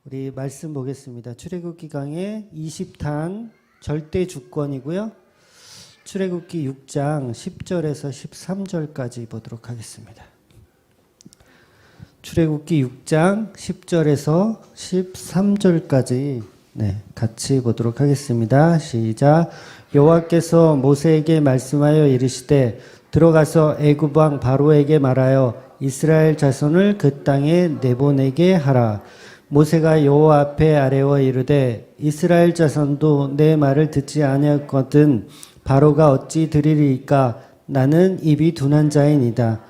우리 말씀 보겠습니다. 출애굽기 강의 20단 절대 주권이고요. 출애굽기 6장 10절에서 13절까지 보도록 하겠습니다. 출애굽기 6장 10절에서 13절까지 같이 보도록 하겠습니다. 시작. 여호와께서 모세에게 말씀하여 이르시되 들어가서 애굽 왕 바로에게 말하여 이스라엘 자손을 그 땅에 내보내게 하라. 모세가 여호와 앞에 아뢰어 이르되 이스라엘 자손도 내 말을 듣지 아니하거든 바로가 어찌 들으리이까. 나는 입이 둔한 자이니이다.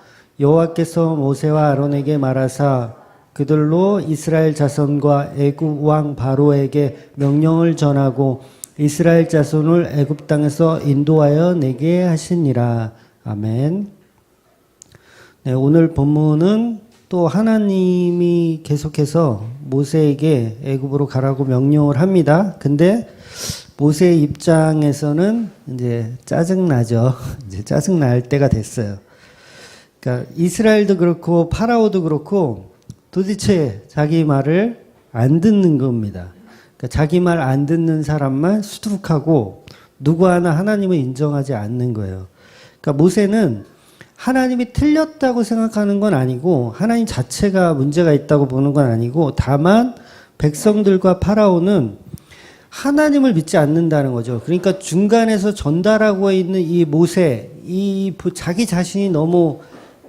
여호와께서 모세와 아론에게 말하사 그들로 이스라엘 자손과 애굽 왕 바로에게 명령을 전하고 이스라엘 자손을 애굽 땅에서 인도하여 내게 하시니라. 아멘. 오늘 본문은 또 하나님이 계속해서 모세에게 애굽으로 가라고 명령을 합니다. 근데 모세의 입장에서는 이제 짜증나죠. 이제 짜증날 때가 됐어요. 그러니까 이스라엘도 그렇고 파라오도 그렇고 도대체 자기 말을 안 듣는 겁니다. 그러니까 자기 말 안 듣는 사람만 수두룩하고 누구 하나 하나님을 인정하지 않는 거예요. 그러니까 모세는 하나님이 틀렸다고 생각하는 건 아니고 하나님 자체가 문제가 있다고 보는 건 아니고 다만 백성들과 파라오는 하나님을 믿지 않는다는 거죠. 그러니까 중간에서 전달하고 있는 이 모세, 자기 자신이 너무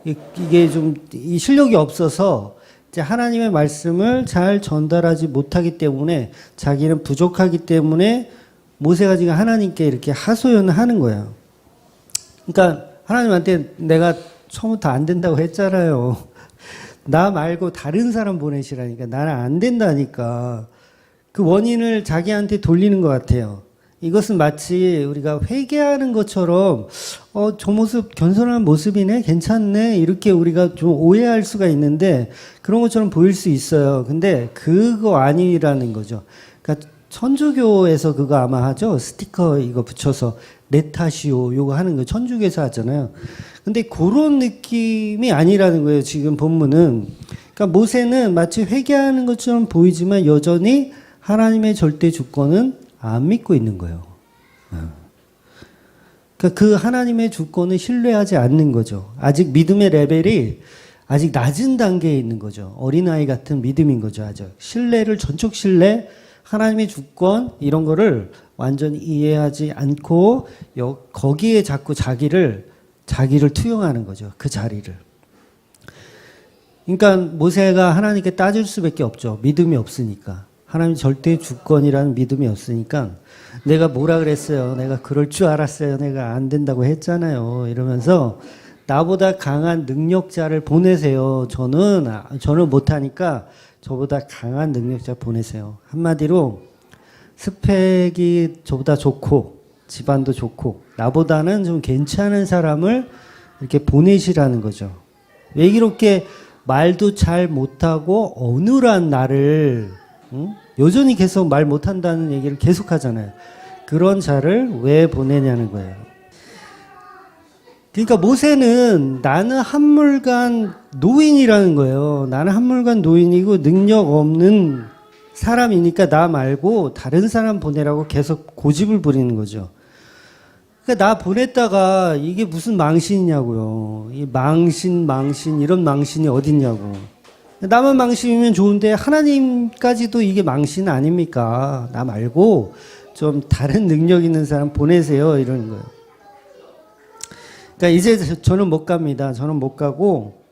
이게 좀 이 실력이 없어서 이제 하나님의 말씀을 잘 전달하지 못하기 때문에 자기는 부족하기 때문에 모세가 지금 하나님께 이렇게 하소연을 하는 거예요. 그러니까 하나님한테 내가 처음부터 안 된다고 했잖아요. 나 말고 다른 사람 보내시라니까. 나는 안 된다니까. 그 원인을 자기한테 돌리는 것 같아요. 이것은 마치 우리가 회개하는 것처럼 저 모습 겸손한 모습이네, 괜찮네, 이렇게 우리가 좀 오해할 수가 있는데 그런 것처럼 보일 수 있어요. 근데 그거 아니라는 거죠. 그러니까 천주교에서 그거 아마 하죠. 스티커 이거 붙여서 내 탓이요 요거 하는 거 천주교에서 하잖아요. 근데 그런 느낌이 아니라는 거예요. 지금 본문은. 그러니까 모세는 마치 회개하는 것처럼 보이지만 여전히 하나님의 절대 주권은 안 믿고 있는 거예요. 그러니까 그 하나님의 주권을 신뢰하지 않는 거죠. 아직 믿음의 레벨이 아직 낮은 단계에 있는 거죠. 어린아이 같은 믿음인 거죠. 아직 신뢰를 전적 신뢰, 하나님의 주권 이런 거를 완전히 이해하지 않고 거기에 자꾸 자기를 투영하는 거죠. 그 자리를. 그러니까 모세가 하나님께 따질 수밖에 없죠. 믿음이 없으니까. 하나님 절대 주권이라는 믿음이 없으니까 내가 뭐라 그랬어요. 내가 그럴 줄 알았어요. 내가 안 된다고 했잖아요. 이러면서 나보다 강한 능력자를 보내세요. 저는 못하니까 저보다 강한 능력자 보내세요. 한마디로 스펙이 저보다 좋고 집안도 좋고 나보다는 좀 괜찮은 사람을 이렇게 보내시라는 거죠. 왜 이렇게 말도 잘 못하고 어눌한 나를 여전히 계속 말 못한다는 얘기를 계속 하잖아요. 그런 자를 왜 보내냐는 거예요. 그러니까 모세는 나는 한물간 노인이라는 거예요. 나는 한물간 노인이고 능력 없는 사람이니까 나 말고 다른 사람 보내라고 계속 고집을 부리는 거죠. 그러니까 나 보냈다가 이게 무슨 망신이냐고요. 이 망신 이런 망신이 어딨냐고. 나만 망신이면 좋은데 하나님까지도 이게 망신 아닙니까? 나 말고 좀 다른 능력 있는 사람 보내세요. 이러는 거예요. 그러니까 이제 저는 못 갑니다. 저는 못 가고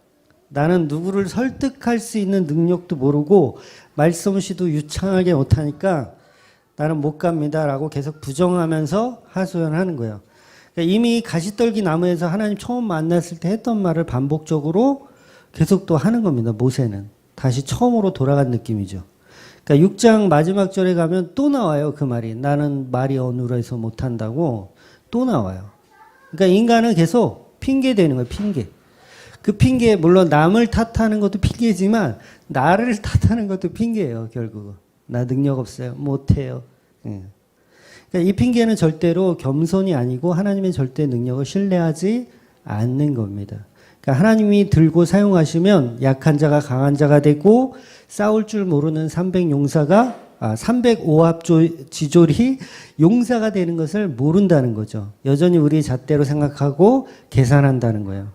나는 누구를 설득할 수 있는 능력도 모르고 말솜씨도 유창하게 못하니까 나는 못 갑니다. 라고 계속 부정하면서 하소연하는 거예요. 그러니까 이미 가시떨기 나무에서 하나님 처음 만났을 때 했던 말을 반복적으로 계속 또 하는 겁니다. 모세는. 다시 처음으로 돌아간 느낌이죠. 그러니까 6장 마지막 절에 가면 또 나와요. 그 말이. 나는 말이 어눌해서 못한다고 또 나와요. 그러니까 인간은 계속 핑계 대는 거예요. 핑계. 그 핑계 물론 남을 탓하는 것도 핑계지만 나를 탓하는 것도 핑계예요. 결국은. 나 능력 없어요. 못해요. 그러니까 이 핑계는 절대로 겸손이 아니고 하나님의 절대 능력을 신뢰하지 않는 겁니다. 그러니까 하나님이 들고 사용하시면 약한 자가 강한 자가 되고 싸울 줄 모르는 305합지졸이 용사가 되는 것을 모른다는 거죠. 여전히 우리 잣대로 생각하고 계산한다는 거예요.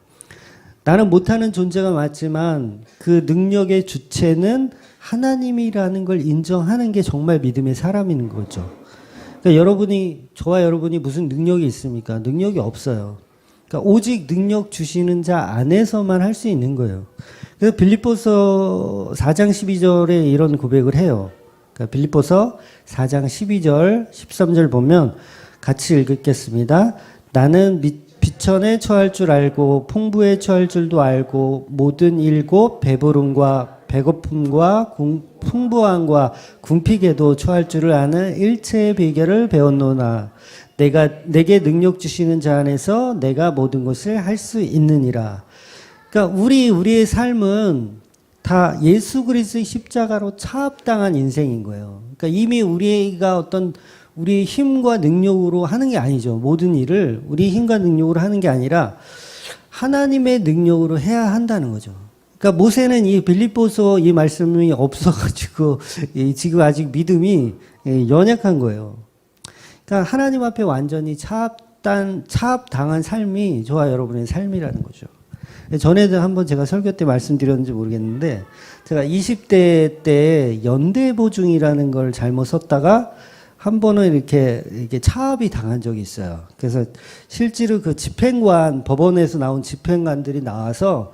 나는 못하는 존재가 맞지만 그 능력의 주체는 하나님이라는 걸 인정하는 게 정말 믿음의 사람인 거죠. 그러니까 저와 여러분이 무슨 능력이 있습니까? 능력이 없어요. 그러니까 오직 능력 주시는 자 안에서만 할 수 있는 거예요. 그래서 빌립보서 4장 12절에 이런 고백을 해요. 그러니까 빌립보서 4장 12절, 13절 보면 같이 읽겠습니다. 나는 비천에 처할 줄 알고 풍부에 처할 줄도 알고 모든 일곱 배부름과 배고픔과 풍부함과 궁핍에도 처할 줄을 아는 일체의 비결을 배웠노나 내게 능력 주시는 자 안에서 내가 모든 것을 할 수 있느니라. 그러니까 우리의 삶은 다 예수 그리스도의 십자가로 차압당한 인생인 거예요. 그러니까 이미 우리가 어떤 우리의 힘과 능력으로 하는 게 아니죠. 모든 일을 우리 힘과 능력으로 하는 게 아니라 하나님의 능력으로 해야 한다는 거죠. 그러니까 모세는 이 빌립보서 이 말씀이 없어가지고 지금 아직 믿음이 연약한 거예요. 그러니까 하나님 앞에 완전히 차압당한 삶이 저와 여러분의 삶이라는 거죠. 전에도 한번 제가 설교 때 말씀드렸는지 모르겠는데 제가 20대 때 연대보증이라는 걸 잘못 썼다가 한 번은 이렇게 차압이 당한 적이 있어요. 그래서 실제로 그 집행관, 법원에서 나온 집행관들이 나와서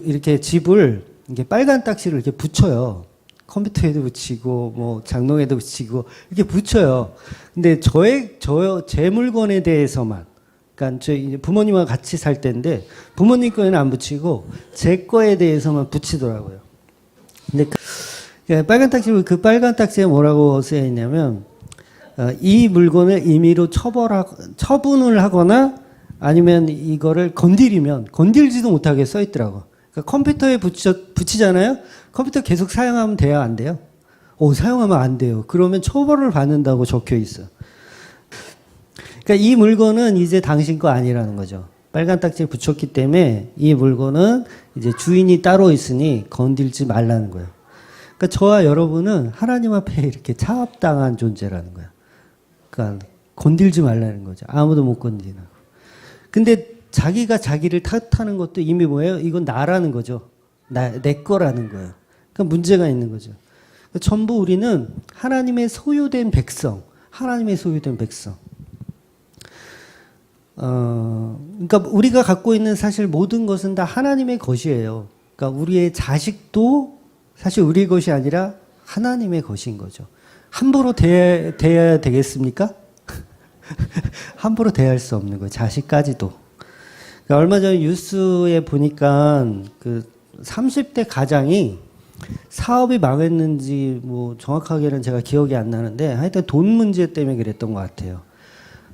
이렇게 집을 이렇게 빨간 딱지를 이렇게 붙여요. 컴퓨터에도 붙이고, 뭐, 장롱에도 붙이고, 이렇게 붙여요. 근데 제 물건에 대해서만, 그러니까 저희 부모님과 같이 살 때인데, 부모님 거에는 안 붙이고, 제 거에 대해서만 붙이더라고요. 근데 빨간 딱지를, 그 빨간 딱지에 뭐라고 쓰여 있냐면, 이 물건을 임의로 처분을 하거나 아니면 이거를 건들지도 못하게 써 있더라고. 그러니까 컴퓨터에 붙이잖아요? 컴퓨터 계속 사용하면 돼요? 안 돼요? 사용하면 안 돼요. 그러면 처벌을 받는다고 적혀 있어. 그러니까 이 물건은 이제 당신 거 아니라는 거죠. 빨간 딱지에 붙였기 때문에 이 물건은 이제 주인이 따로 있으니 건들지 말라는 거예요. 그러니까 저와 여러분은 하나님 앞에 이렇게 차압당한 존재라는 거예요. 그러니까 건들지 말라는 거죠. 아무도 못 건드리는. 근데 자기가 자기를 탓하는 것도 이미 뭐예요? 이건 나라는 거죠. 내 거라는 거예요. 그러니까 문제가 있는 거죠. 전부 우리는 하나님의 소유된 백성, 하나님의 소유된 백성. 그러니까 우리가 갖고 있는 사실 모든 것은 다 하나님의 것이에요. 그러니까 우리의 자식도 사실 우리의 것이 아니라 하나님의 것인 거죠. 함부로 대해야 되겠습니까? 함부로 대할 수 없는 거예요. 자식까지도. 그러니까 얼마 전에 뉴스에 보니까 그 30대 가장이 사업이 망했는지 뭐 정확하게는 제가 기억이 안 나는데 하여튼 돈 문제 때문에 그랬던 것 같아요.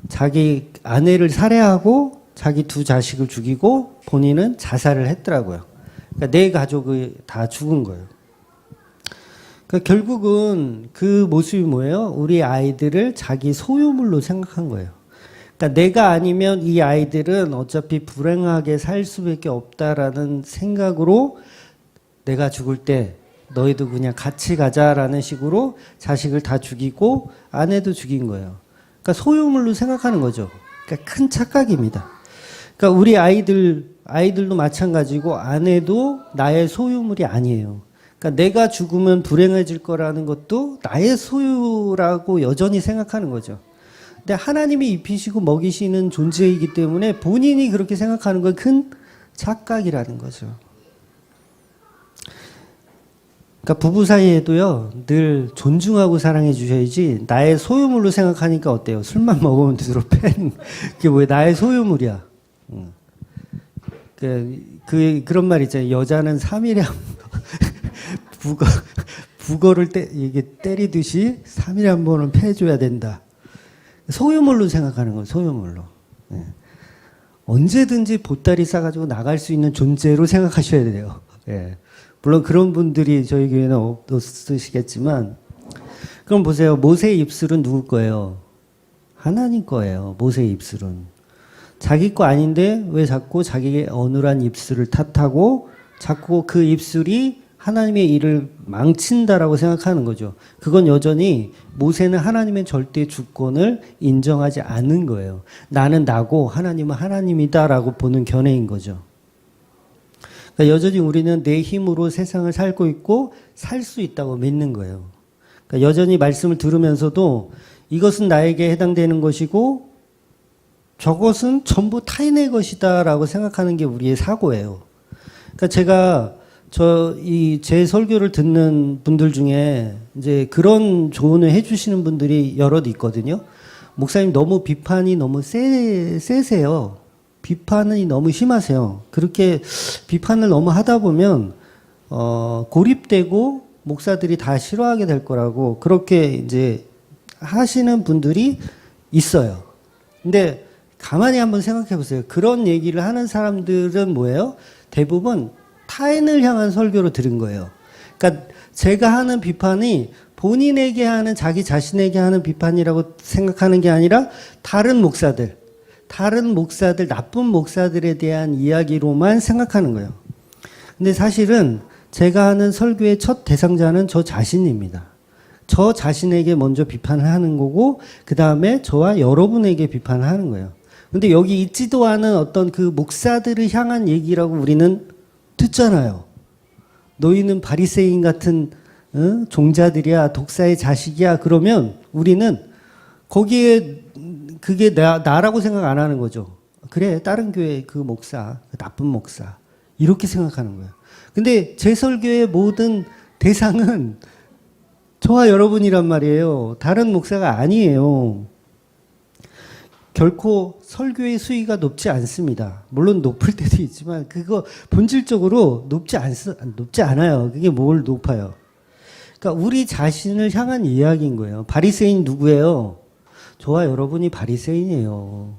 자기 아내를 살해하고 자기 두 자식을 죽이고 본인은 자살을 했더라고요. 그러니까 내 가족이 다 죽은 거예요. 그러니까 결국은 그 모습이 뭐예요? 우리 아이들을 자기 소유물로 생각한 거예요. 그러니까 내가 아니면 이 아이들은 어차피 불행하게 살 수밖에 없다라는 생각으로 내가 죽을 때 너희도 그냥 같이 가자라는 식으로 자식을 다 죽이고 아내도 죽인 거예요. 그러니까 소유물로 생각하는 거죠. 그러니까 큰 착각입니다. 그러니까 우리 아이들도 마찬가지고 아내도 나의 소유물이 아니에요. 그러니까 내가 죽으면 불행해질 거라는 것도 나의 소유라고 여전히 생각하는 거죠. 근데 하나님이 입히시고 먹이시는 존재이기 때문에 본인이 그렇게 생각하는 건 큰 착각이라는 거죠. 그러니까 부부 사이에도요, 늘 존중하고 사랑해 주셔야지 나의 소유물로 생각하니까 어때요? 술만 먹으면 두드러 패는 그게 뭐야? 나의 소유물이야. 그런 말 있잖아요. 여자는 3일에 한 번 북어를 이게 때리듯이 3일에 한 번은 패줘야 된다. 소유물로 생각하는 건 소유물로. 네. 언제든지 보따리 싸가지고 나갈 수 있는 존재로 생각하셔야 돼요. 네. 물론 그런 분들이 저희 교회는 없으시겠지만, 그럼 보세요. 모세의 입술은 누구 거예요? 하나님 거예요. 모세의 입술은. 자기 거 아닌데 왜 자꾸 자기의 어눌한 입술을 탓하고 자꾸 그 입술이 하나님의 일을 망친다라고 생각하는 거죠. 그건 여전히 모세는 하나님의 절대 주권을 인정하지 않는 거예요. 나는 나고 하나님은 하나님이다라고 보는 견해인 거죠. 그러니까 여전히 우리는 내 힘으로 세상을 살고 있고 살 수 있다고 믿는 거예요. 그러니까 여전히 말씀을 들으면서도 이것은 나에게 해당되는 것이고 저것은 전부 타인의 것이다라고 생각하는 게 우리의 사고예요. 그러니까 제가 제 설교를 듣는 분들 중에 이제 그런 조언을 해주시는 분들이 여럿 있거든요. 목사님 너무 비판이 너무 세세요. 비판이 너무 심하세요. 그렇게 비판을 너무 하다 보면 고립되고 목사들이 다 싫어하게 될 거라고 그렇게 이제 하시는 분들이 있어요. 근데 가만히 한번 생각해 보세요. 그런 얘기를 하는 사람들은 뭐예요? 대부분 타인을 향한 설교로 들은 거예요. 그러니까 제가 하는 비판이 본인에게 하는 자기 자신에게 하는 비판이라고 생각하는 게 아니라 다른 목사들, 나쁜 목사들에 대한 이야기로만 생각하는 거예요. 근데 사실은 제가 하는 설교의 첫 대상자는 저 자신입니다. 저 자신에게 먼저 비판을 하는 거고 그 다음에 저와 여러분에게 비판을 하는 거예요. 근데 여기 있지도 않은 어떤 그 목사들을 향한 얘기라고 우리는 듣잖아요. 너희는 바리새인 같은 종자들이야, 독사의 자식이야. 그러면 우리는 거기에 그게 나라고 생각 안 하는 거죠. 그래, 다른 교회 그 목사, 그 나쁜 목사 이렇게 생각하는 거예요. 근데 제 설교의 모든 대상은 저와 여러분이란 말이에요. 다른 목사가 아니에요. 결코 설교의 수위가 높지 않습니다. 물론 높을 때도 있지만 그거 본질적으로 높지 않아요. 그게 뭘 높아요. 그러니까 우리 자신을 향한 이야기인 거예요. 바리새인 누구예요? 저와 여러분이 바리새인이에요.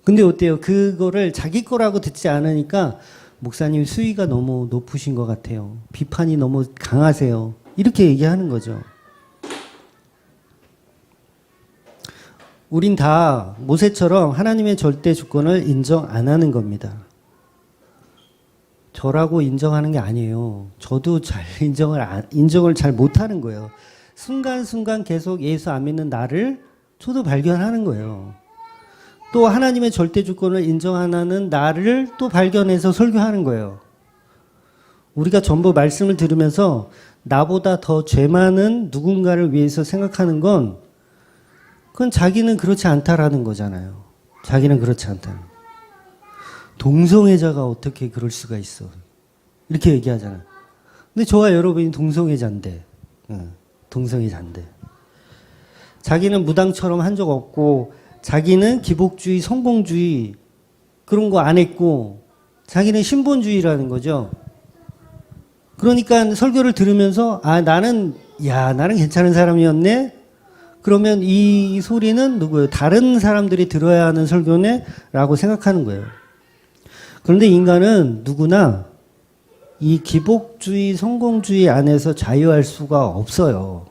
근데 어때요? 그거를 자기 거라고 듣지 않으니까 목사님 수위가 너무 높으신 것 같아요. 비판이 너무 강하세요. 이렇게 얘기하는 거죠. 우린 다 모세처럼 하나님의 절대 주권을 인정 안 하는 겁니다. 저라고 인정하는 게 아니에요. 저도 인정을 잘 못하는 거예요. 순간순간 계속 예수 안 믿는 나를 저도 발견하는 거예요. 또 하나님의 절대 주권을 인정 안 하는 나를 또 발견해서 설교하는 거예요. 우리가 전부 말씀을 들으면서 나보다 더 죄 많은 누군가를 위해서 생각하는 건 그건 자기는 그렇지 않다라는 거잖아요. 자기는 그렇지 않다는. 동성애자가 어떻게 그럴 수가 있어. 이렇게 얘기하잖아요. 근데 저와 여러분이 동성애자인데. 동성애자인데. 자기는 무당처럼 한 적 없고 자기는 기복주의, 성공주의 그런 거 안 했고 자기는 신본주의라는 거죠. 그러니까 설교를 들으면서 나는 괜찮은 사람이었네. 그러면 이 소리는 누구예요? 다른 사람들이 들어야 하는 설교네? 라고 생각하는 거예요. 그런데 인간은 누구나 이 기복주의, 성공주의 안에서 자유할 수가 없어요.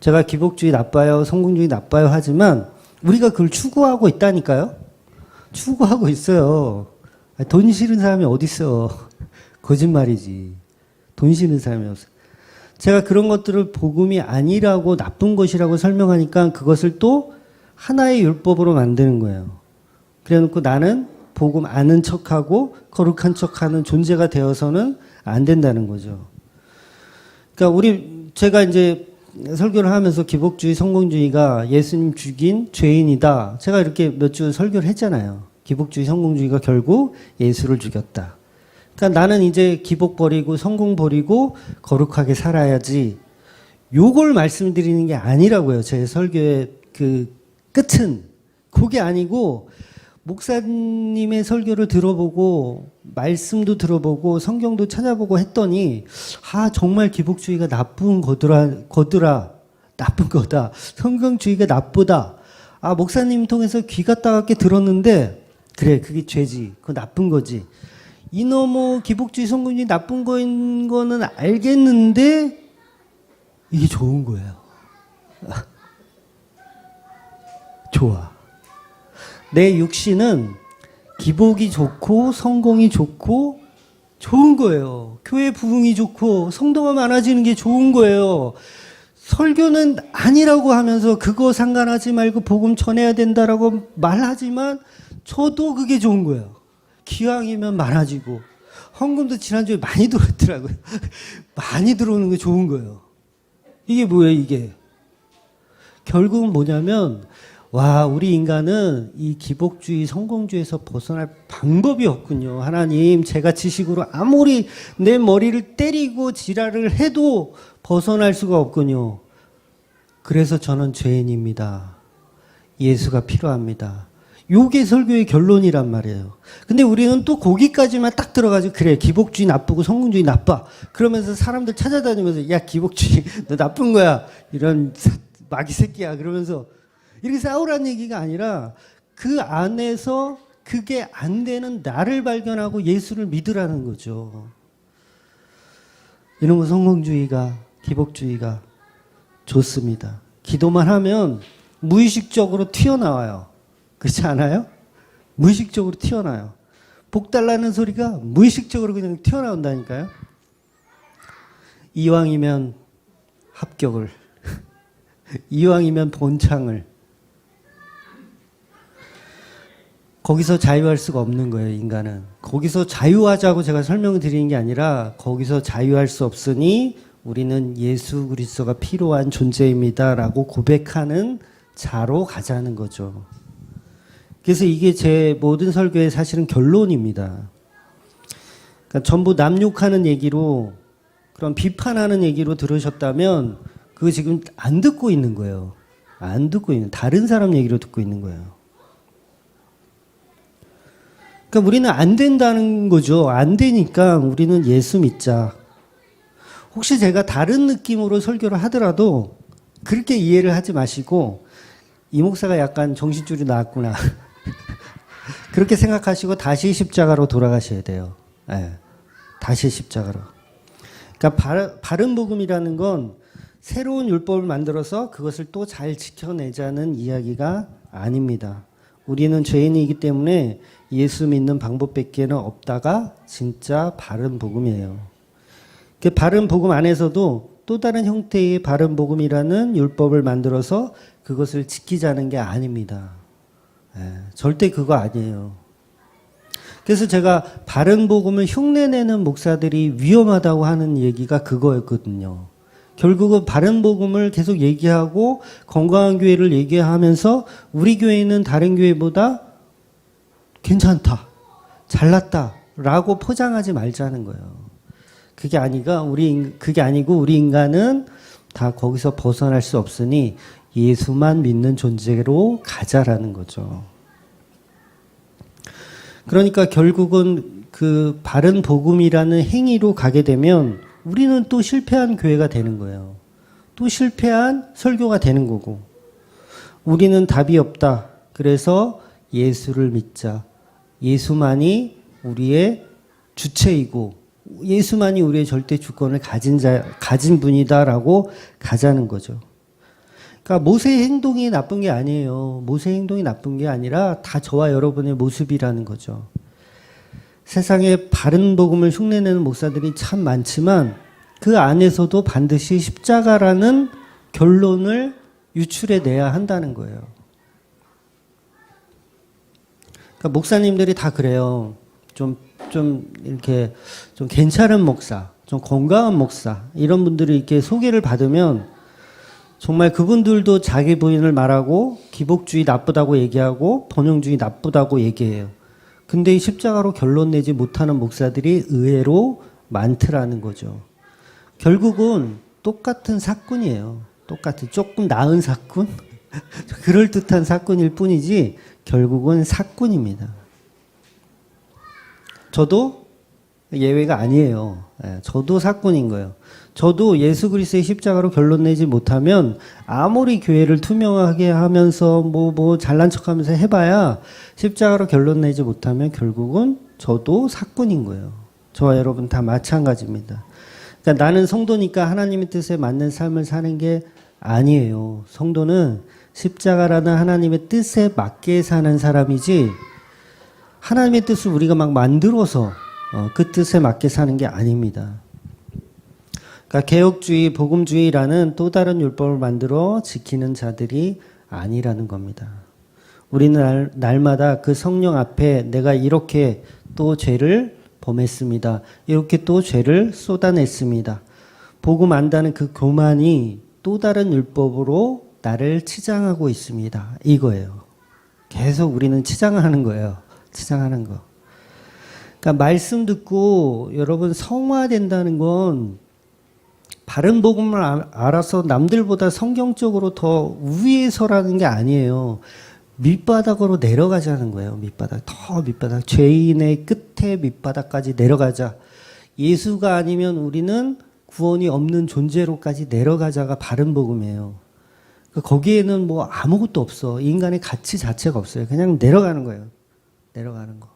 제가 기복주의 나빠요, 성공주의 나빠요 하지만 우리가 그걸 추구하고 있다니까요? 추구하고 있어요. 돈 싫은 사람이 어디 있어. 거짓말이지. 돈 싫은 사람이 없어. 제가 그런 것들을 복음이 아니라고 나쁜 것이라고 설명하니까 그것을 또 하나의 율법으로 만드는 거예요. 그래놓고 나는 복음 아는 척하고 거룩한 척하는 존재가 되어서는 안 된다는 거죠. 그러니까 제가 이제 설교를 하면서 기복주의, 성공주의가 예수님 죽인 죄인이다. 제가 이렇게 몇 주 설교를 했잖아요. 기복주의, 성공주의가 결국 예수를 죽였다. 그러니까 나는 이제 기복 버리고 성공 버리고 거룩하게 살아야지. 요걸 말씀드리는 게 아니라고요. 제 설교의 그 끝은. 그게 아니고 목사님의 설교를 들어보고 말씀도 들어보고 성경도 찾아보고 했더니 정말 기복주의가 나쁜 거더라. 나쁜 거다. 성경주의가 나쁘다. 목사님 통해서 귀가 따갑게 들었는데 그래 그게 죄지. 그거 나쁜 거지. 이놈의 기복주의, 성공주의 나쁜 거는 알겠는데 이게 좋은 거예요. 좋아. 내 육신은 기복이 좋고 성공이 좋고 좋은 거예요. 교회 부흥이 좋고 성도가 많아지는 게 좋은 거예요. 설교는 아니라고 하면서 그거 상관하지 말고 복음 전해야 된다라고 말하지만 저도 그게 좋은 거예요. 기왕이면 많아지고 헌금도 지난주에 많이 들어왔더라고요. 많이 들어오는 게 좋은 거예요. 이게 뭐예요, 이게? 결국은 뭐냐면 와, 우리 인간은 이 기복주의, 성공주의에서 벗어날 방법이 없군요. 하나님, 제가 지식으로 아무리 내 머리를 때리고 지랄을 해도 벗어날 수가 없군요. 그래서 저는 죄인입니다. 예수가 필요합니다. 요게 설교의 결론이란 말이에요. 근데 우리는 또 거기까지만 딱 들어가지고 그래, 기복주의 나쁘고 성공주의 나빠. 그러면서 사람들 찾아다니면서 야, 기복주의 너 나쁜 거야. 이런 마귀 새끼야. 그러면서 이렇게 싸우라는 얘기가 아니라 그 안에서 그게 안 되는 나를 발견하고 예수를 믿으라는 거죠. 이런 거 성공주의가, 기복주의가 좋습니다. 기도만 하면 무의식적으로 튀어나와요. 그렇지 않아요? 무의식적으로 튀어나와요. 복 달라는 소리가 무의식적으로 그냥 튀어나온다니까요. 이왕이면 합격을, 이왕이면 본창을. 거기서 자유할 수가 없는 거예요, 인간은. 거기서 자유하자고 제가 설명을 드리는 게 아니라 거기서 자유할 수 없으니 우리는 예수 그리스도가 필요한 존재입니다라고 고백하는 자로 가자는 거죠. 그래서 이게 제 모든 설교의 사실은 결론입니다. 그러니까 전부 남욕하는 얘기로, 그런 비판하는 얘기로 들으셨다면 그거 지금 안 듣고 있는 거예요. 안 듣고 있는, 다른 사람 얘기로 듣고 있는 거예요. 그러니까 우리는 안 된다는 거죠. 안 되니까 우리는 예수 믿자. 혹시 제가 다른 느낌으로 설교를 하더라도 그렇게 이해를 하지 마시고 이 목사가 약간 정신줄이 나왔구나. 그렇게 생각하시고 다시 십자가로 돌아가셔야 돼요. 네. 다시 십자가로. 그러니까 바른 복음이라는 건 새로운 율법을 만들어서 그것을 또 잘 지켜내자는 이야기가 아닙니다. 우리는 죄인이기 때문에 예수 믿는 방법밖에는 없다가 진짜 바른 복음이에요. 그 바른 복음 안에서도 또 다른 형태의 바른 복음이라는 율법을 만들어서 그것을 지키자는 게 아닙니다. 절대 그거 아니에요. 그래서 제가 바른 복음을 흉내내는 목사들이 위험하다고 하는 얘기가 그거였거든요. 결국은 바른 복음을 계속 얘기하고 건강한 교회를 얘기하면서 우리 교회는 다른 교회보다 괜찮다, 잘났다 라고 포장하지 말자는 거예요. 그게 아니고 우리 인간은 다 거기서 벗어날 수 없으니 예수만 믿는 존재로 가자라는 거죠. 그러니까 결국은 그 바른 복음이라는 행위로 가게 되면 우리는 또 실패한 교회가 되는 거예요. 또 실패한 설교가 되는 거고. 우리는 답이 없다. 그래서 예수를 믿자. 예수만이 우리의 주체이고 예수만이 우리의 절대 주권을 가진 분이다라고 가자는 거죠. 그러니까 모세의 행동이 나쁜 게 아니에요. 모세의 행동이 나쁜 게 아니라 다 저와 여러분의 모습이라는 거죠. 세상에 바른 복음을 흉내내는 목사들이 참 많지만 그 안에서도 반드시 십자가라는 결론을 유출해내야 한다는 거예요. 그러니까 목사님들이 다 그래요. 좀 이렇게 좀 괜찮은 목사, 좀 건강한 목사, 이런 분들이 이렇게 소개를 받으면 정말 그분들도 자기 부인을 말하고 기복주의 나쁘다고 얘기하고 번영주의 나쁘다고 얘기해요. 근데 이 십자가로 결론 내지 못하는 목사들이 의외로 많더라는 거죠. 결국은 똑같은 사건이에요. 똑같은, 조금 나은 사건? 그럴듯한 사건일 뿐이지 결국은 사건입니다. 저도 예외가 아니에요. 저도 사건인 거예요. 저도 예수 그리스도의 십자가로 결론 내지 못하면 아무리 교회를 투명하게 하면서 뭐 잘난 척하면서 해봐야 십자가로 결론 내지 못하면 결국은 저도 사건인 거예요. 저와 여러분 다 마찬가지입니다. 그러니까 나는 성도니까 하나님의 뜻에 맞는 삶을 사는 게 아니에요. 성도는 십자가라는 하나님의 뜻에 맞게 사는 사람이지 하나님의 뜻을 우리가 막 만들어서 그 뜻에 맞게 사는 게 아닙니다. 그러니까 개혁주의, 복음주의라는 또 다른 율법을 만들어 지키는 자들이 아니라는 겁니다. 우리는 날마다 그 성령 앞에 내가 이렇게 또 죄를 범했습니다. 이렇게 또 죄를 쏟아냈습니다. 복음 안다는 그 교만이 또 다른 율법으로 나를 치장하고 있습니다. 이거예요. 계속 우리는 치장하는 거예요. 치장하는 거. 그러니까 말씀 듣고 여러분 성화된다는 건 바른 복음을 알아서 남들보다 성경적으로 더 위에 서라는 게 아니에요. 밑바닥으로 내려가자는 거예요. 밑바닥. 더 밑바닥. 죄인의 끝에 밑바닥까지 내려가자. 예수가 아니면 우리는 구원이 없는 존재로까지 내려가자가 바른 복음이에요. 거기에는 뭐 아무것도 없어. 인간의 가치 자체가 없어요. 그냥 내려가는 거예요. 내려가는 거.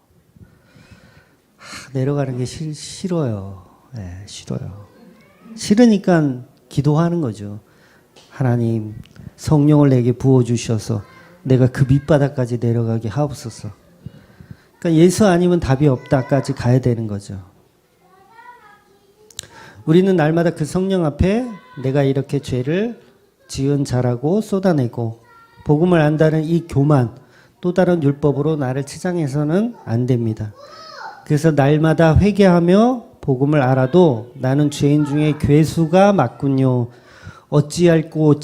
내려가는 게 싫어요. 네, 싫어요. 싫으니까 기도하는 거죠. 하나님, 성령을 내게 부어주셔서 내가 그 밑바닥까지 내려가게 하옵소서. 그러니까 예수 아니면 답이 없다까지 가야 되는 거죠. 우리는 날마다 그 성령 앞에 내가 이렇게 죄를 지은 자라고 쏟아내고 복음을 안다는 이 교만, 또 다른 율법으로 나를 치장해서는 안 됩니다. 그래서 날마다 회개하며 복음을 알아도 나는 죄인 중에 괴수가 맞군요. 어찌할꼬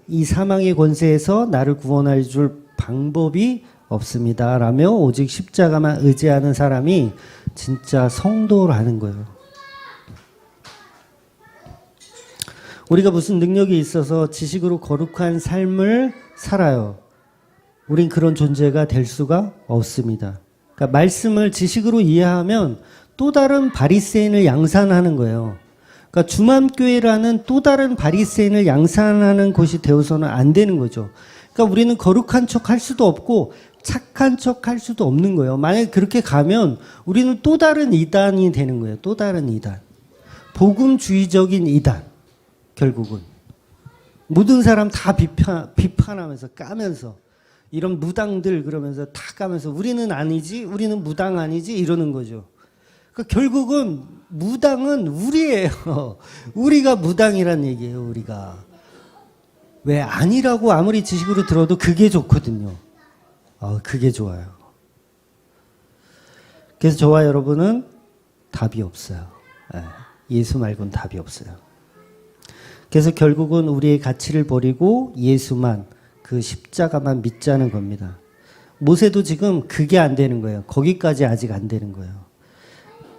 이 사망의 권세에서 나를 구원할 줄 방법이 없습니다. 라며 오직 십자가만 의지하는 사람이 진짜 성도라는 거예요. 우리가 무슨 능력이 있어서 지식으로 거룩한 삶을 살아요. 우린 그런 존재가 될 수가 없습니다. 그러니까 말씀을 지식으로 이해하면 또 다른 바리새인을 양산하는 거예요. 그러니까 주맘교회라는 또 다른 바리새인을 양산하는 곳이 되어서는 안 되는 거죠. 그러니까 우리는 거룩한 척 할 수도 없고 착한 척 할 수도 없는 거예요. 만약에 그렇게 가면 우리는 또 다른 이단이 되는 거예요. 또 다른 이단. 복음주의적인 이단. 결국은. 모든 사람 다 비판하면서 까면서 이런 무당들 그러면서 다 까면서 우리는 아니지, 우리는 무당 아니지 이러는 거죠. 그러니까 결국은 무당은 우리예요. 우리가 무당이란 얘기예요. 우리가. 왜 아니라고 아무리 지식으로 들어도 그게 좋거든요. 그게 좋아요. 그래서 저와 여러분은 답이 없어요. 예수 말고는 답이 없어요. 그래서 결국은 우리의 가치를 버리고 예수만, 그 십자가만 믿자는 겁니다. 모세도 지금 그게 안 되는 거예요. 거기까지 아직 안 되는 거예요.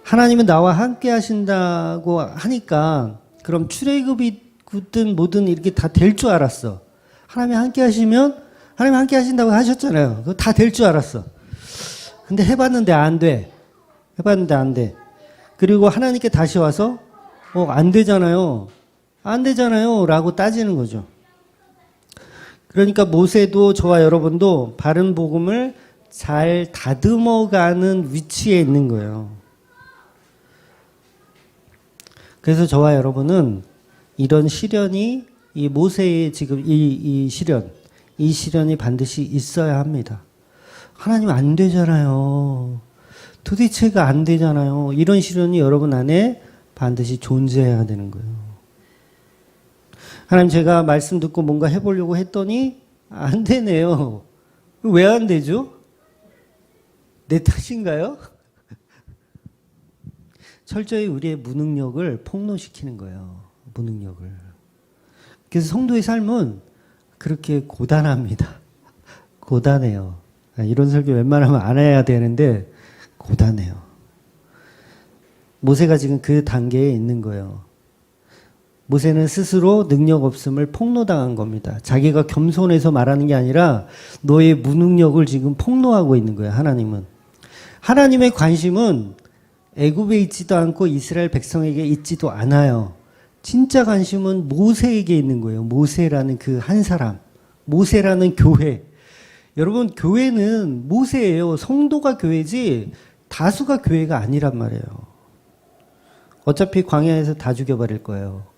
하나님은 나와 함께 하신다고 하니까 그럼 출애굽이든 뭐든 이렇게 다 될 줄 알았어. 하나님 함께 하시면 하나님 함께 하신다고 하셨잖아요. 그거 다 될 줄 알았어. 근데 해봤는데 안 돼. 해봤는데 안 돼. 그리고 하나님께 다시 와서 안 되잖아요. 안 되잖아요. 라고 따지는 거죠. 그러니까 모세도 저와 여러분도 바른 복음을 잘 다듬어가는 위치에 있는 거예요. 그래서 저와 여러분은 이런 시련이 이 모세의 지금 이 시련이 반드시 있어야 합니다. 하나님 안 되잖아요. 도대체가 안 되잖아요. 이런 시련이 여러분 안에 반드시 존재해야 되는 거예요. 하나님 제가 말씀 듣고 뭔가 해보려고 했더니 안 되네요. 왜 안 되죠? 내 탓인가요? 철저히 우리의 무능력을 폭로시키는 거예요. 무능력을. 그래서 성도의 삶은 그렇게 고단합니다. 고단해요. 이런 설교 웬만하면 안 해야 되는데 고단해요. 모세가 지금 그 단계에 있는 거예요. 모세는 스스로 능력 없음을 폭로당한 겁니다. 자기가 겸손해서 말하는 게 아니라 너의 무능력을 지금 폭로하고 있는 거예요. 하나님은. 하나님의 관심은 애굽에 있지도 않고 이스라엘 백성에게 있지도 않아요. 진짜 관심은 모세에게 있는 거예요. 모세라는 그 한 사람. 모세라는 교회. 여러분 교회는 모세예요. 성도가 교회지 다수가 교회가 아니란 말이에요. 어차피 광야에서 다 죽여버릴 거예요.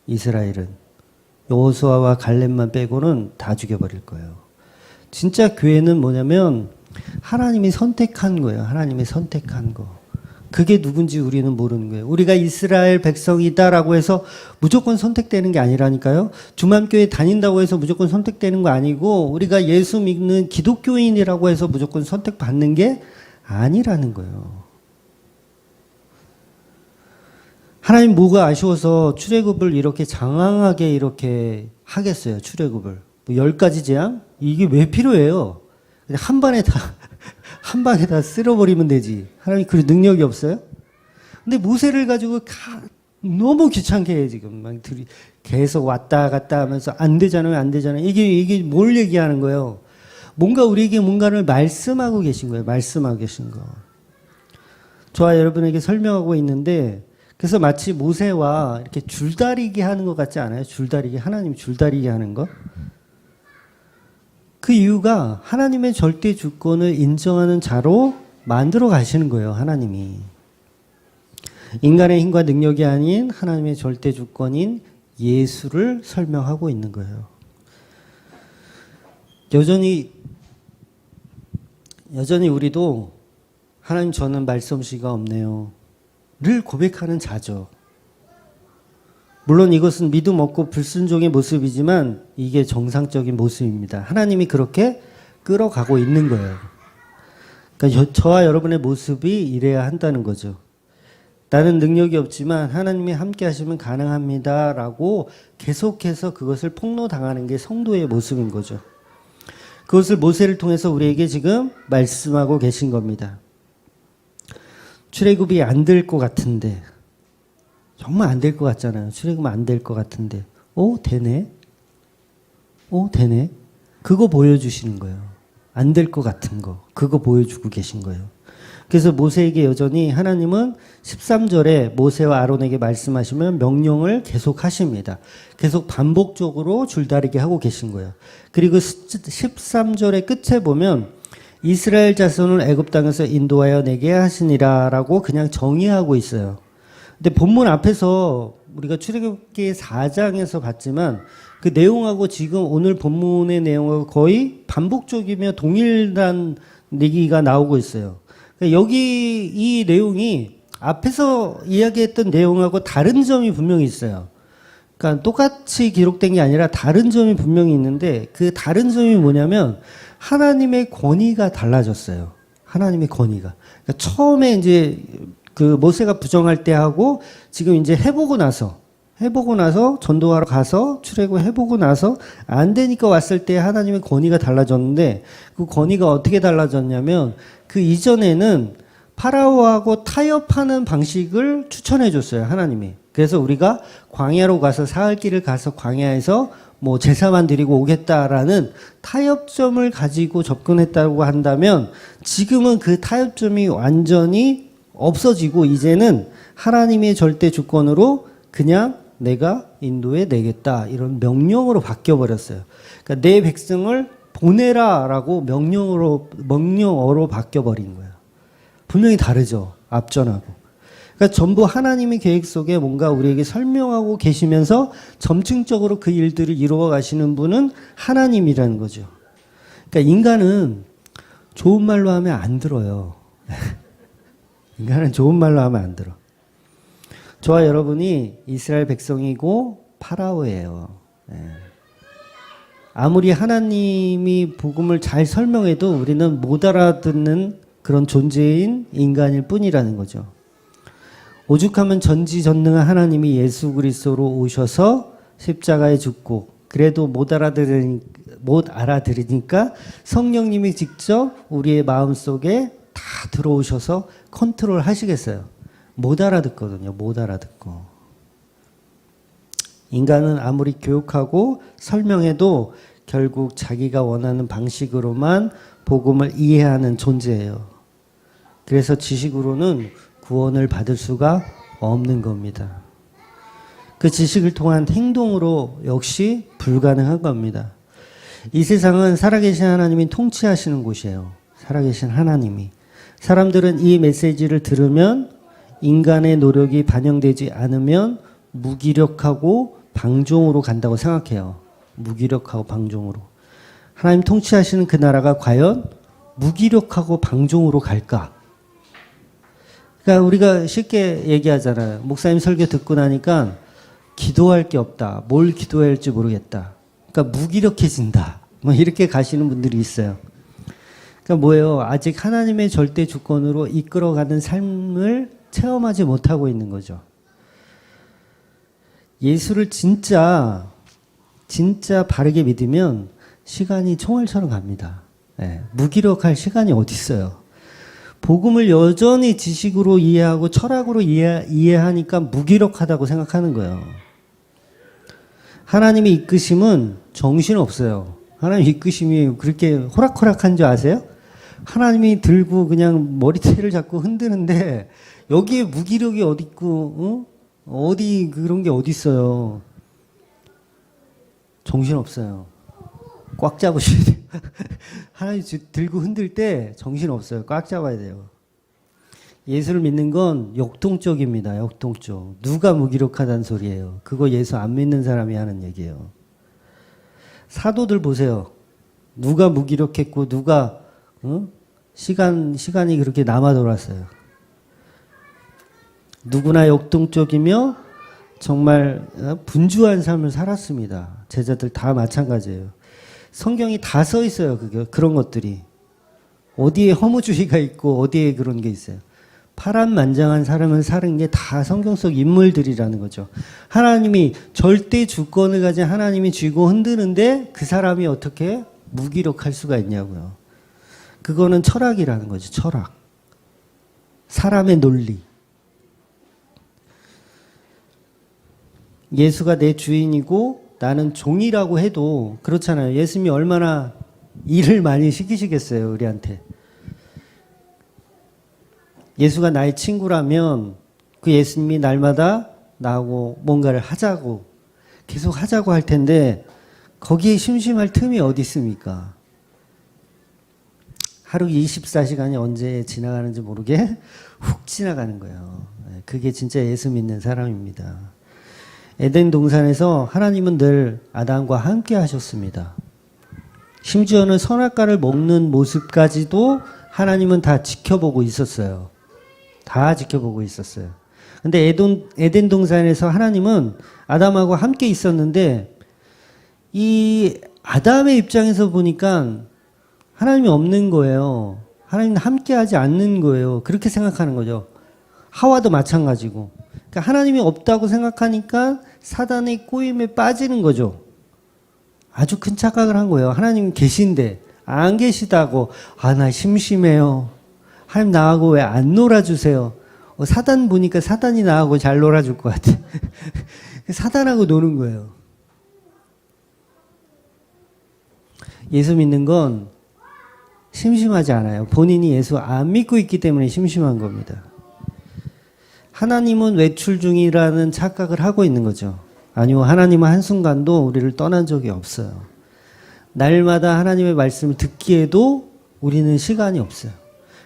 이스라엘은. 여호수아와 갈렙만 빼고는 다 죽여버릴 거예요. 진짜 교회는 뭐냐면 하나님이 선택한 거예요. 하나님이 선택한 거. 그게 누군지 우리는 모르는 거예요. 우리가 이스라엘 백성이다라고 해서 무조건 선택되는 게 아니라니까요. 주맘교회 다닌다고 해서 무조건 선택되는 거 아니고 우리가 예수 믿는 기독교인이라고 해서 무조건 선택받는 게 아니라는 거예요. 하나님 뭐가 아쉬워서 출애굽을 이렇게 장황하게 이렇게 하겠어요. 출애굽을. 뭐 10가지 재앙? 이게 왜 필요해요? 그냥 한 방에 다 쓸어버리면 되지. 하나님 그 능력이 없어요? 근데 모세를 가지고 너무 귀찮게 해, 지금. 막 계속 왔다 갔다 하면서 안 되잖아요, 안 되잖아요. 이게 뭘 얘기하는 거예요? 뭔가 우리에게 뭔가를 말씀하고 계신 거예요. 말씀하고 계신 거. 저와 여러분에게 설명하고 있는데, 그래서 마치 모세와 이렇게 줄다리기 하는 것 같지 않아요? 줄다리기, 하나님 줄다리기 하는 거? 그 이유가 하나님의 절대 주권을 인정하는 자로 만들어 가시는 거예요, 하나님이. 인간의 힘과 능력이 아닌 하나님의 절대 주권인 예수를 설명하고 있는 거예요. 여전히 우리도 하나님 저는 말씀씨가 없네요. 를 고백하는 자죠. 물론 이것은 믿음 없고 불순종의 모습이지만 이게 정상적인 모습입니다. 하나님이 그렇게 끌어가고 있는 거예요. 그러니까 저와 여러분의 모습이 이래야 한다는 거죠. 나는 능력이 없지만 하나님이 함께 하시면 가능합니다. 라고 계속해서 그것을 폭로당하는 게 성도의 모습인 거죠. 그것을 모세를 통해서 우리에게 지금 말씀하고 계신 겁니다. 출애굽이 안 될 것 같은데, 정말 안 될 것 같잖아요. 출애굽 안 될 것 같은데, 되네? 되네? 그거 보여주시는 거예요. 안 될 것 같은 거. 그거 보여주고 계신 거예요. 그래서 모세에게 여전히 하나님은 13절에 모세와 아론에게 말씀하시면 명령을 계속 하십니다. 계속 반복적으로 줄다리게 하고 계신 거예요. 그리고 13절의 끝에 보면 이스라엘 자손을 애굽 땅에서 인도하여 내게 하시니라 라고 그냥 정의하고 있어요. 근데 본문 앞에서 우리가 출애굽기 4장에서 봤지만 그 내용하고 지금 오늘 본문의 내용하고 거의 반복적이며 동일한 얘기가 나오고 있어요. 그러니까 여기 이 내용이 앞에서 이야기했던 내용하고 다른 점이 분명히 있어요. 그러니까 똑같이 기록된 게 아니라 다른 점이 분명히 있는데 그 다른 점이 뭐냐면 하나님의 권위가 달라졌어요. 하나님의 권위가. 그러니까 처음에 이제 그 모세가 부정할 때 하고 지금 이제 해보고 나서 전도하러 가서 출애굽 해보고 나서 안 되니까 왔을 때 하나님의 권위가 달라졌는데 그 권위가 어떻게 달라졌냐면 그 이전에는 파라오하고 타협하는 방식을 추천해 줬어요. 하나님이. 그래서 우리가 광야로 가서 사흘 길을 가서 광야에서 뭐 제사만 드리고 오겠다라는 타협점을 가지고 접근했다고 한다면 지금은 그 타협점이 완전히 없어지고 이제는 하나님의 절대 주권으로 그냥 내가 인도해 내겠다 이런 명령으로 바뀌어 버렸어요. 그러니까 내 백성을 보내라라고 명령어로 바뀌어 버린 거예요. 분명히 다르죠. 앞전하고. 그러니까 전부 하나님의 계획 속에 뭔가 우리에게 설명하고 계시면서 점층적으로 그 일들을 이루어 가시는 분은 하나님이라는 거죠. 그러니까 인간은 좋은 말로 하면 안 들어요. 인간은 좋은 말로 하면 안 들어. 저와 여러분이 이스라엘 백성이고 파라오예요. 아무리 하나님이 복음을 잘 설명해도 우리는 못 알아듣는 그런 존재인 인간일 뿐이라는 거죠. 오죽하면 전지전능한 하나님이 예수 그리스도로 오셔서 십자가에 죽고 그래도 못 알아들으니까 성령님이 직접 우리의 마음속에 다 들어오셔서 컨트롤 하시겠어요. 못 알아듣거든요. 못 알아듣고. 인간은 아무리 교육하고 설명해도 결국 자기가 원하는 방식으로만 복음을 이해하는 존재예요. 그래서 지식으로는 구원을 받을 수가 없는 겁니다. 그 지식을 통한 행동으로 역시 불가능한 겁니다. 이 세상은 살아계신 하나님이 통치하시는 곳이에요. 살아계신 하나님이. 사람들은 이 메시지를 들으면 인간의 노력이 반영되지 않으면 무기력하고 방종으로 간다고 생각해요. 무기력하고 방종으로. 하나님 통치하시는 그 나라가 과연 무기력하고 방종으로 갈까? 그러니까 우리가 쉽게 얘기하잖아요. 목사님 설교 듣고 나니까 기도할 게 없다. 뭘 기도해야 할지 모르겠다. 그러니까 무기력해진다. 뭐 이렇게 가시는 분들이 있어요. 그러니까 뭐예요? 아직 하나님의 절대 주권으로 이끌어가는 삶을 체험하지 못하고 있는 거죠. 예수를 진짜 바르게 믿으면 시간이 총알처럼 갑니다. 네, 무기력할 시간이 어디 있어요? 복음을 여전히 지식으로 이해하고 철학으로 이해하니까 무기력하다고 생각하는 거예요. 하나님의 이끄심은 정신없어요. 하나님 이끄심이 그렇게 호락호락한 줄 아세요? 하나님이 들고 그냥 머리채를 잡고 흔드는데 여기에 무기력이 어디 있고 어디 그런 게 어디 있어요. 정신없어요. 꽉 잡으셔야 돼요. 하나님 들고 흔들 때 정신없어요. 꽉 잡아야 돼요. 예수를 믿는 건 역동적입니다. 역동적. 누가 무기력하다는 소리예요. 그거 예수 안 믿는 사람이 하는 얘기예요. 사도들 보세요. 누가 무기력했고 누가 시간이 그렇게 남아 돌았어요. 누구나 역동적이며 정말 분주한 삶을 살았습니다. 제자들 다 마찬가지예요. 성경이 다 써 있어요. 그런 것들이. 어디에 허무주의가 있고 어디에 그런 게 있어요. 파란만장한 삶을 사는 게 다 성경 속 인물들이라는 거죠. 하나님이 절대 주권을 가진 하나님이 쥐고 흔드는데 그 사람이 어떻게 무기력할 수가 있냐고요. 그거는 철학이라는 거죠. 철학. 사람의 논리. 예수가 내 주인이고 나는 종이라고 해도 그렇잖아요. 예수님이 얼마나 일을 많이 시키시겠어요, 우리한테. 예수가 나의 친구라면 그 예수님이 날마다 나하고 뭔가를 하자고 계속 하자고 할 텐데 거기에 심심할 틈이 어디 있습니까? 하루 24시간이 언제 지나가는지 모르게 훅 지나가는 거예요. 그게 진짜 예수 믿는 사람입니다. 에덴 동산에서 하나님은 늘 아담과 함께 하셨습니다. 심지어는 선악과를 먹는 모습까지도 하나님은 다 지켜보고 있었어요. 다 지켜보고 있었어요. 근데 에덴 동산에서 하나님은 아담하고 함께 있었는데 이 아담의 입장에서 보니까 하나님이 없는 거예요. 하나님은 함께 하지 않는 거예요. 그렇게 생각하는 거죠. 하와도 마찬가지고. 그러니까 하나님이 없다고 생각하니까 사단의 꼬임에 빠지는 거죠. 아주 큰 착각을 한 거예요. 하나님 계신데 안 계시다고 나 심심해요. 하나님 나하고 왜 안 놀아주세요? 사단 보니까 사단이 나하고 잘 놀아줄 것 같아. 사단하고 노는 거예요. 예수 믿는 건 심심하지 않아요. 본인이 예수 안 믿고 있기 때문에 심심한 겁니다. 하나님은 외출 중이라는 착각을 하고 있는 거죠. 아니요, 하나님은 한순간도 우리를 떠난 적이 없어요. 날마다 하나님의 말씀을 듣기에도 우리는 시간이 없어요.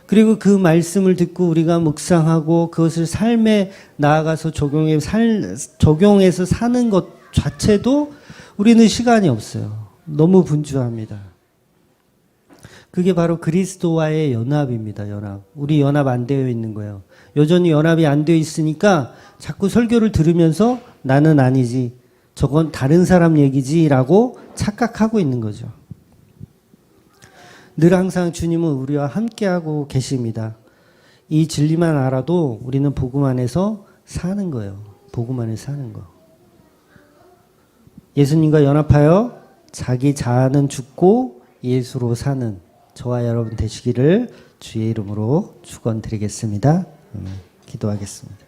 그리고 그 말씀을 듣고 우리가 묵상하고 그것을 삶에 나아가서 적용해서 사는 것 자체도 우리는 시간이 없어요. 너무 분주합니다. 그게 바로 그리스도와의 연합입니다. 연합. 우리 연합 안 되어 있는 거예요. 여전히 연합이 안 되어 있으니까 자꾸 설교를 들으면서 나는 아니지, 저건 다른 사람 얘기지라고 착각하고 있는 거죠. 늘 항상 주님은 우리와 함께하고 계십니다. 이 진리만 알아도 우리는 복음 안에서 사는 거예요. 복음 안에서 사는 거. 예수님과 연합하여 자기 자아는 죽고 예수로 사는 저와 여러분 되시기를 주의 이름으로 축원드리겠습니다. 기도하겠습니다.